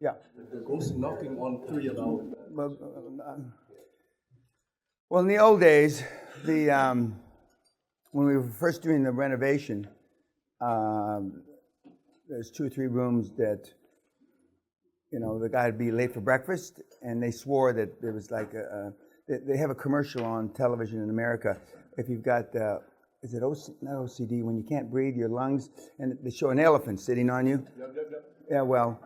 Yeah. The ghost knocking on 3 about. Well, in the old days, when we were first doing the renovation, there's 2 or 3 rooms that, the guy would be late for breakfast, and they swore that there was like they have a commercial on television in America. If you've got, is it not OCD, when you can't breathe, your lungs, and they show an elephant sitting on you. Yep. Yeah, well,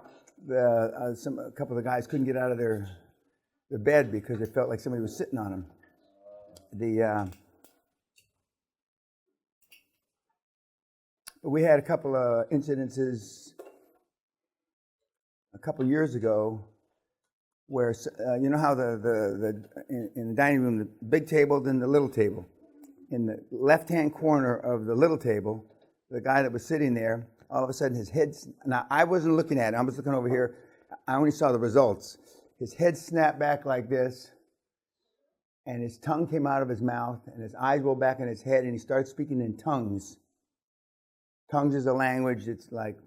a couple of the guys couldn't get out of their bed because they felt like somebody was sitting on them. We had a couple of incidences a couple of years ago where, you know how in the dining room, the big table, then the little table. In the left-hand corner of the little table, the guy that was sitting there, all of a sudden his head, now I wasn't looking at it, I was looking over here, I only saw the results. His head snapped back like this, and his tongue came out of his mouth, and his eyes rolled back in his head, and he started speaking in tongues. Tongues is a language that's like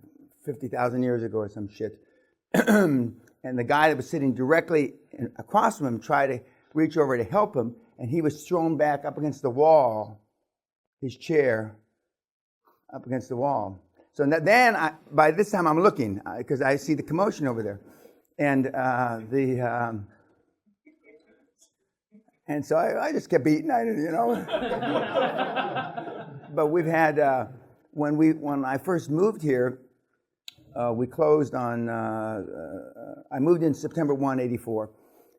50,000 years ago or some shit. And the guy that was sitting directly across from him tried to reach over to help him, and he was thrown back up against the wall, his chair, up against the wall. So then, by this time I'm looking, because I see the commotion over there. And and so I just kept eating, But we've had, when I first moved here, we closed on, I moved in September 1, 84.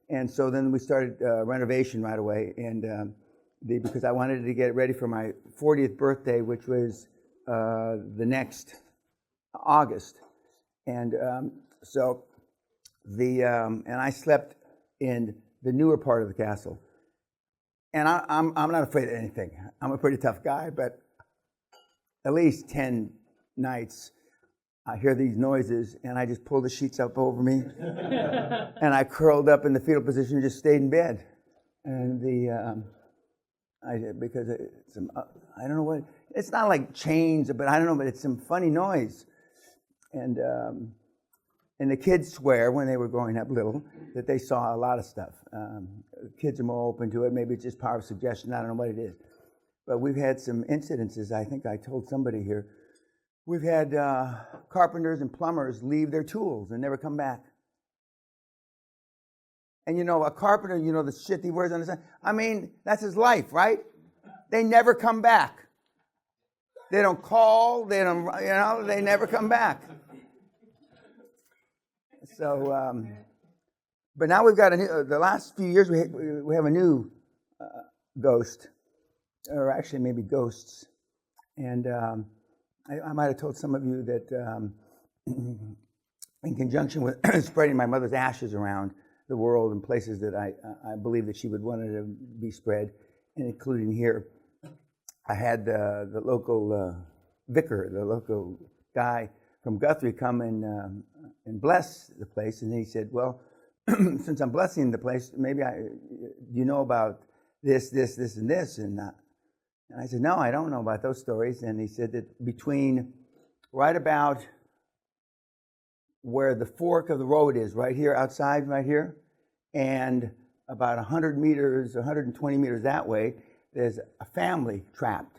And so then we started renovation right away. And because I wanted to get ready for my 40th birthday, which was the next August. And and I slept in the newer part of the castle. And I'm not afraid of anything. I'm a pretty tough guy, but at least 10 nights I hear these noises, and I just pull the sheets up over me, and I curled up in the fetal position and just stayed in bed. And because I don't know what, it's not like chains, but I don't know, but it's some funny noise. And the kids swear when they were growing up little that they saw a lot of stuff. Kids are more open to it. Maybe it's just power of suggestion. I don't know what it is. But we've had some incidences. I think I told somebody here. We've had carpenters and plumbers leave their tools and never come back. And a carpenter, the shit he wears on his hand. That's his life, right? They never come back. They don't call. They don't, they never come back. So, but now we've got the last few years we have a new ghost, or actually maybe ghosts. And I might have told some of you that in conjunction with spreading my mother's ashes around the world in places that I believe that she would want it to be spread, and including here, I had the local vicar, the local guy from Guthrie come and bless the place. And he said, well, since I'm blessing the place, maybe you know about this, and this. And I said, no, I don't know about those stories. And he said that between right about where the fork of the road is, right here outside, right here, and about 100 meters, 120 meters that way, there's a family trapped.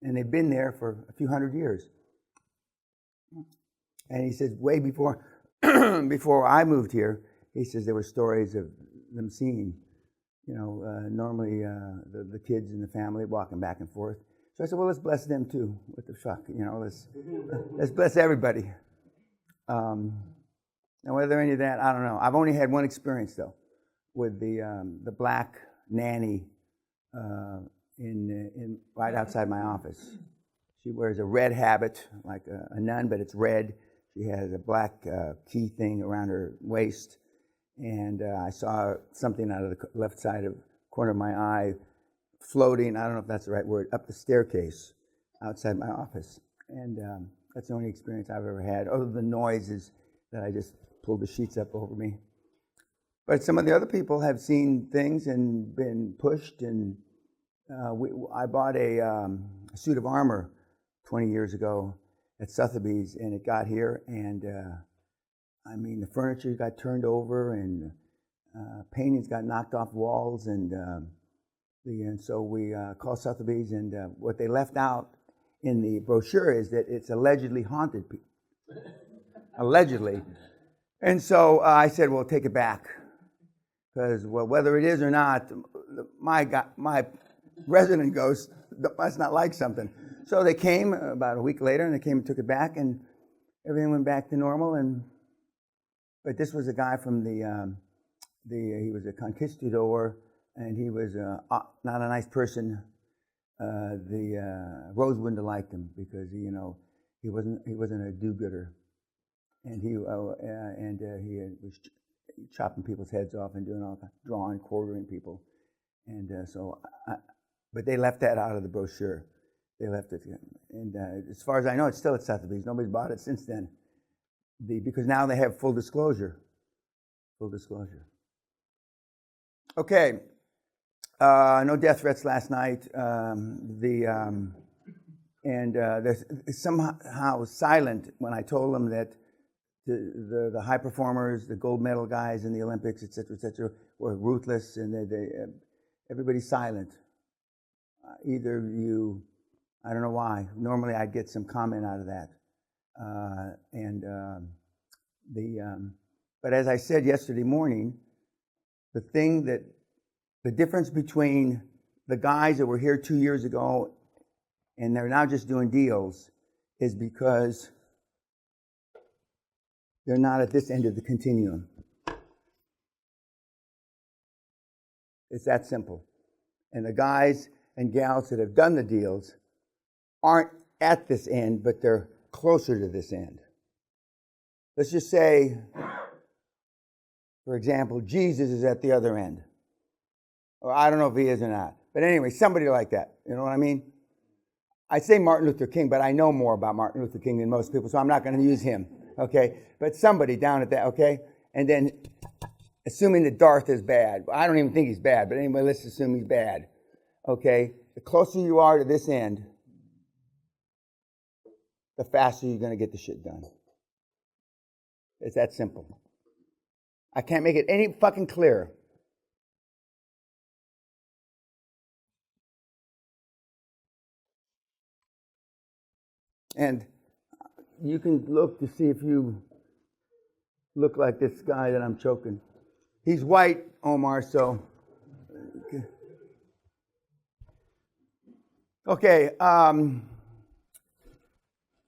And they've been there for a few hundred years. And he says, way before I moved here, he says there were stories of them seeing, normally the kids in the family walking back and forth. So I said, well, let's bless them too. What the fuck, let's bless everybody. Now, whether any of that, I don't know. I've only had one experience though, with the black nanny in right outside my office. She wears a red habit, like a nun, but it's red. She has a black key thing around her waist, and I saw something out of the left side of corner of my eye floating, I don't know if that's the right word, up the staircase outside my office. And that's the only experience I've ever had, other than noises that I just pulled the sheets up over me. But some of the other people have seen things and been pushed, and I bought a suit of armor 20 years ago, at Sotheby's, and it got here, and I mean, the furniture got turned over, and paintings got knocked off walls, and so we called Sotheby's, and what they left out in the brochure is that it's allegedly haunted, allegedly. And so I said, well, take it back, because whether it is or not, my resident ghost must not like something. So they came about a week later, and they came and took it back, and everything went back to normal. But this was a guy from he was a conquistador, and he was not a nice person. Rose wouldn't have liked him because he wasn't a do-gooder, and he was chopping people's heads off and doing all drawing, quartering people, and but they left that out of the brochure. They left it, and as far as I know, it's still at Sotheby's. Nobody's bought it since then, because now they have full disclosure. Full disclosure. Okay. No death threats last night. They're somehow silent when I told them that the high performers, the gold medal guys in the Olympics, et cetera, were ruthless, and everybody's silent. I don't know why. Normally I'd get some comment out of that. But as I said yesterday morning, the difference between the guys that were here 2 years ago and they're now just doing deals is because they're not at this end of the continuum. It's that simple. And the guys and gals that have done the deals aren't at this end, but they're closer to this end. Let's just say, for example, Jesus is at the other end. Or I don't know if he is or not. But anyway, somebody like that. You know what I mean? I say Martin Luther King, but I know more about Martin Luther King than most people, so I'm not going to use him. Okay? But somebody down at that, okay? And then, assuming that Darth is bad. I don't even think he's bad, but anyway, let's assume he's bad. Okay? The closer you are to this end, the faster you're going to get the shit done. It's that simple. I can't make it any fucking clearer. And you can look to see if you look like this guy that I'm choking. He's white, Omar, so. Okay.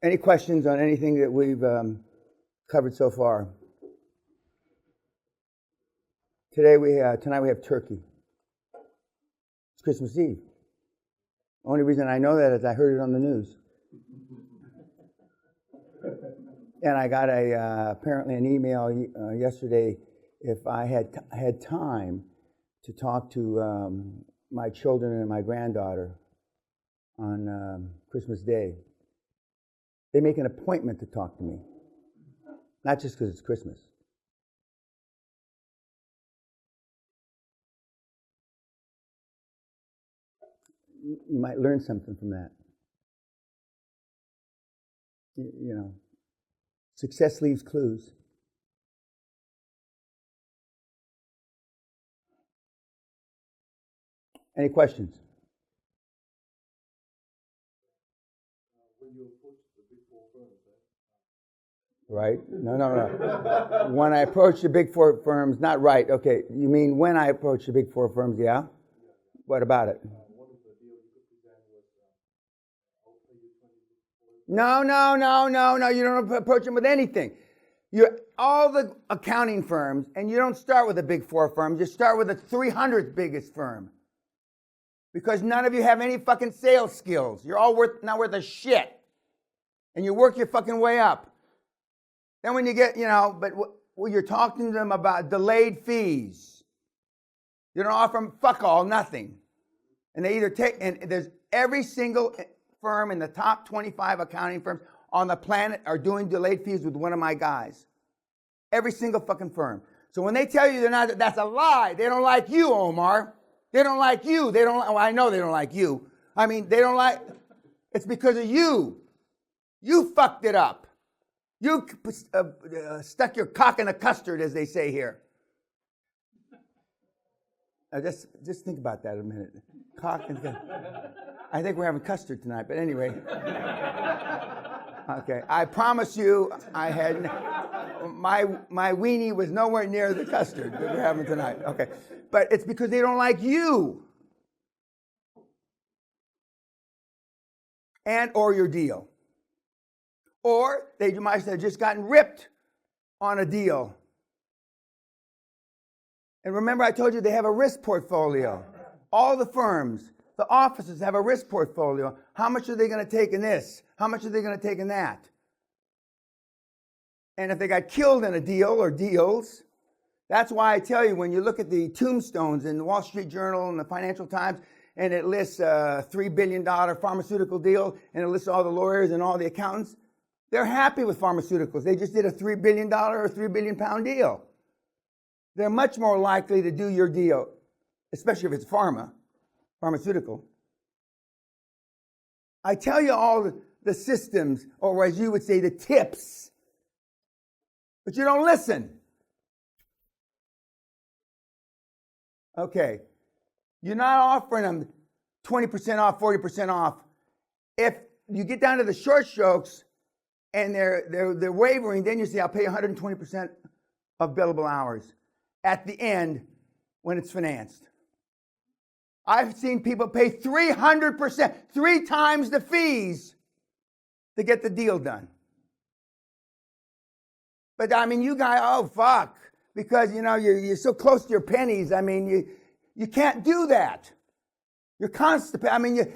Any questions on anything that we've covered so far? Tonight we have turkey. It's Christmas Eve. The only reason I know that is I heard it on the news. And I got apparently an email yesterday if I had time to talk to my children and my granddaughter on Christmas Day. They make an appointment to talk to me, not just because it's Christmas. You might learn something from that. You know, success leaves clues. Any questions? When you approach the big four firms, Right? No. When I approach the big four firms, not right. Okay, you mean when I approach the big four firms, yeah? What about it? What is the deal you could present with I'll pay you 20 No. You don't approach them with anything. All the accounting firms, and you don't start with the big four firms, you start with the 300th biggest firm. Because none of you have any fucking sales skills. You're all not worth a shit. And you work your fucking way up. Then when you get, but you're talking to them about delayed fees. You don't offer them fuck all, nothing. And they either and there's every single firm in the top 25 accounting firms on the planet are doing delayed fees with one of my guys. Every single fucking firm. So when they tell you they're not, that's a lie. They don't like you, Omar. They don't like you. Well, I know they don't like you. I mean, they don't like, it's because of you. You fucked it up. You stuck your cock in a custard, as they say here. Now just think about that a minute. Cock and I think we're having custard tonight, but anyway. Okay, I promise you, I had my weenie was nowhere near the custard that we're having tonight. Okay, but it's because they don't like you and or your deal, or they might have just gotten ripped on a deal. And remember, I told you they have a risk portfolio. All the firms, the offices have a risk portfolio. How much are they going to take in this? How much are they going to take in that? And if they got killed in a deal or deals, that's why I tell you, when you look at the tombstones in the Wall Street Journal and the Financial Times, and it lists a $3 billion pharmaceutical deal, and it lists all the lawyers and all the accountants, they're happy with pharmaceuticals. They just did a $3 billion or £3 billion deal. They're much more likely to do your deal, especially if it's pharmaceutical. I tell you all the systems, or as you would say, the tips, but you don't listen. Okay, you're not offering them 20% off, 40% off. If you get down to the short strokes and they're wavering, then you say, I'll pay 120% of billable hours at the end when it's financed. I've seen people pay 300%, 3 times the fees to get the deal done. But I mean, you guys, oh fuck, because you know you're so close to your pennies. I mean, you can't do that. You're constipated. I mean,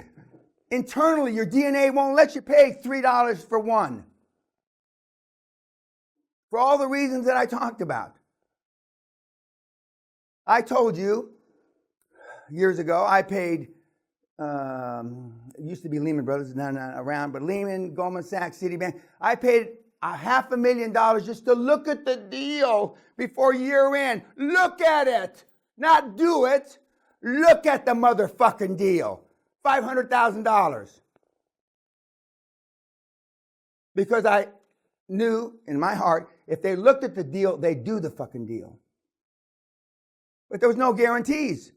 internally your DNA won't let you pay $3 for one. For all the reasons that I talked about. I told you years ago, I paid, it used to be Lehman Brothers, not around, but Lehman, Goldman Sachs, Citibank. I paid $500,000 just to look at the deal before year end. Look at it, not do it. Look at the motherfucking deal. $500,000. Because I knew in my heart, if they looked at the deal, they'd do the fucking deal. But there was no guarantees.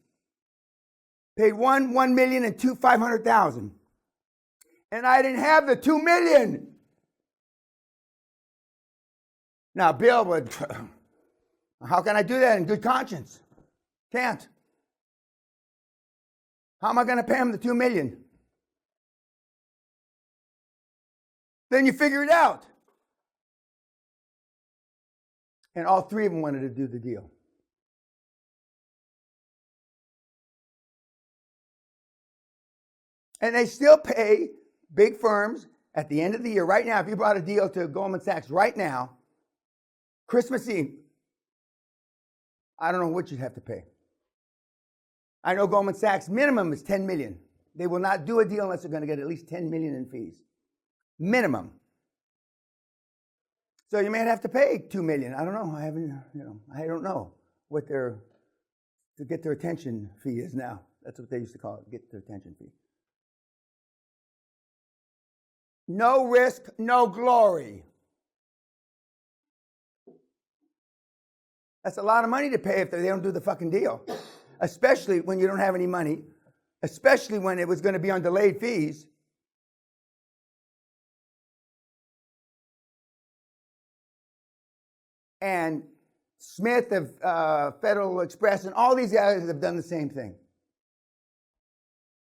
Paid $1 million and $500,000. And I didn't have the $2 million. Now, Bill would, how can I do that in good conscience? Can't. How am I going to pay him the $2 million? Then you figure it out. And all 3 of them wanted to do the deal. And they still pay big firms at the end of the year. Right now, if you brought a deal to Goldman Sachs right now, Christmas Eve, I don't know what you'd have to pay. I know Goldman Sachs minimum is $10 million. They will not do a deal unless they're going to get at least $10 million in fees. Minimum. So you may have to pay $2 million. I don't know. I don't know what to get their attention fee is now. That's what they used to call it, get their attention fee. No risk, no glory. That's a lot of money to pay if they don't do the fucking deal. Especially when you don't have any money. Especially when it was going to be on delayed fees. And Smith of Federal Express and all these guys have done the same thing.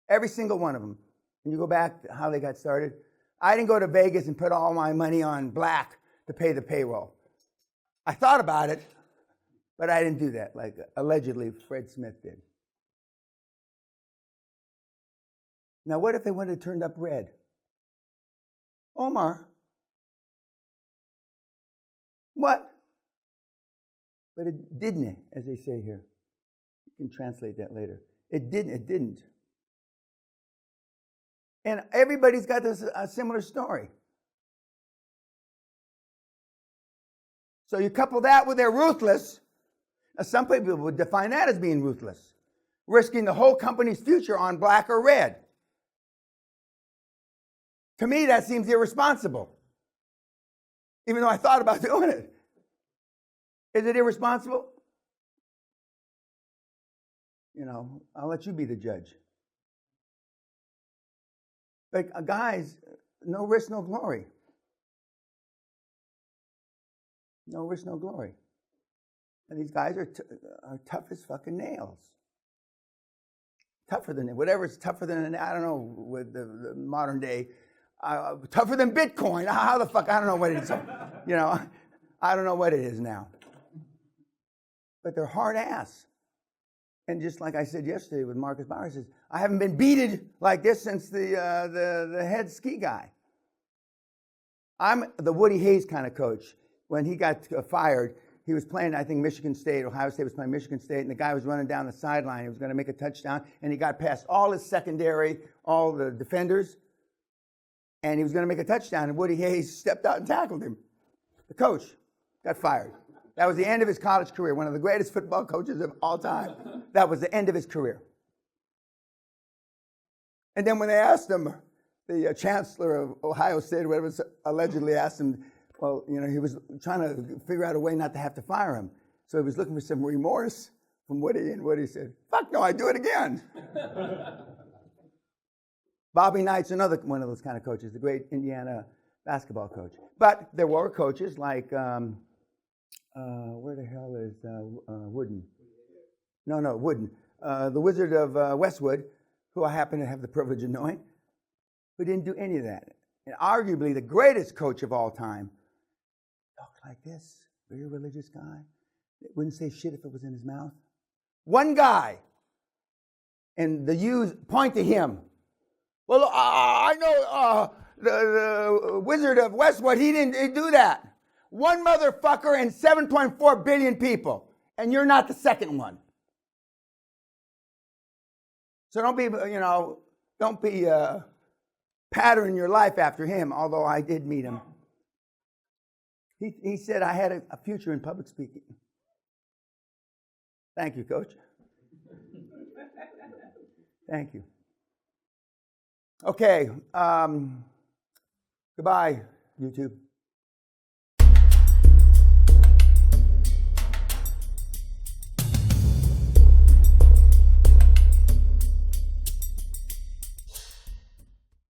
Every single one of them. When you go back to how they got started. I didn't go to Vegas and put all my money on black to pay the payroll. I thought about it, but I didn't do that, like allegedly Fred Smith did. Now, what if they would have turned up red? Omar. What? But it didn't, as they say here. You can translate that later. It didn't. And everybody's got a similar story. So you couple that with they're ruthless. Now, some people would define that as being ruthless, risking the whole company's future on black or red. To me, that seems irresponsible. Even though I thought about doing it. Is it irresponsible? You know, I'll let you be the judge. Like, guys, no risk, no glory. No risk, no glory. And these guys are tough as fucking nails. Tougher than whatever's tougher than, I don't know, with the modern day, tougher than Bitcoin. How the fuck? I don't know what it is. You know, I don't know what it is now. But they're hard ass. And just like I said yesterday with Marcus Bauer, says, I haven't been beated like this since the head ski guy. I'm the Woody Hayes kind of coach. When he got fired, he was playing, I think, Michigan State. Ohio State was playing Michigan State, and the guy was running down the sideline. He was going to make a touchdown, and he got past all his secondary, all the defenders, and he was going to make a touchdown, and Woody Hayes stepped out and tackled him. The coach got fired. That was the end of his college career, one of the greatest football coaches of all time. That was the end of his career. And then when they asked him, the chancellor of Ohio State, or whatever, allegedly asked him, well, you know, he was trying to figure out a way not to have to fire him. So he was looking for some remorse from Woody, and Woody said, fuck no, I'd do it again. Bobby Knight's another one of those kind of coaches, the great Indiana basketball coach. But there were coaches like, where the hell is Wooden? No, Wooden. The Wizard of Westwood, who I happen to have the privilege of knowing, who didn't do any of that. And arguably the greatest coach of all time, talked like this, very religious guy, wouldn't say shit if it was in his mouth. One guy, and the youth point to him. Well, I know the Wizard of Westwood, he didn't do that. One motherfucker and 7.4 billion people, and you're not the second one. So don't be pattern your life after him, although I did meet him. He said I had a future in public speaking. Thank you, Coach. Thank you. Okay. Goodbye, YouTube.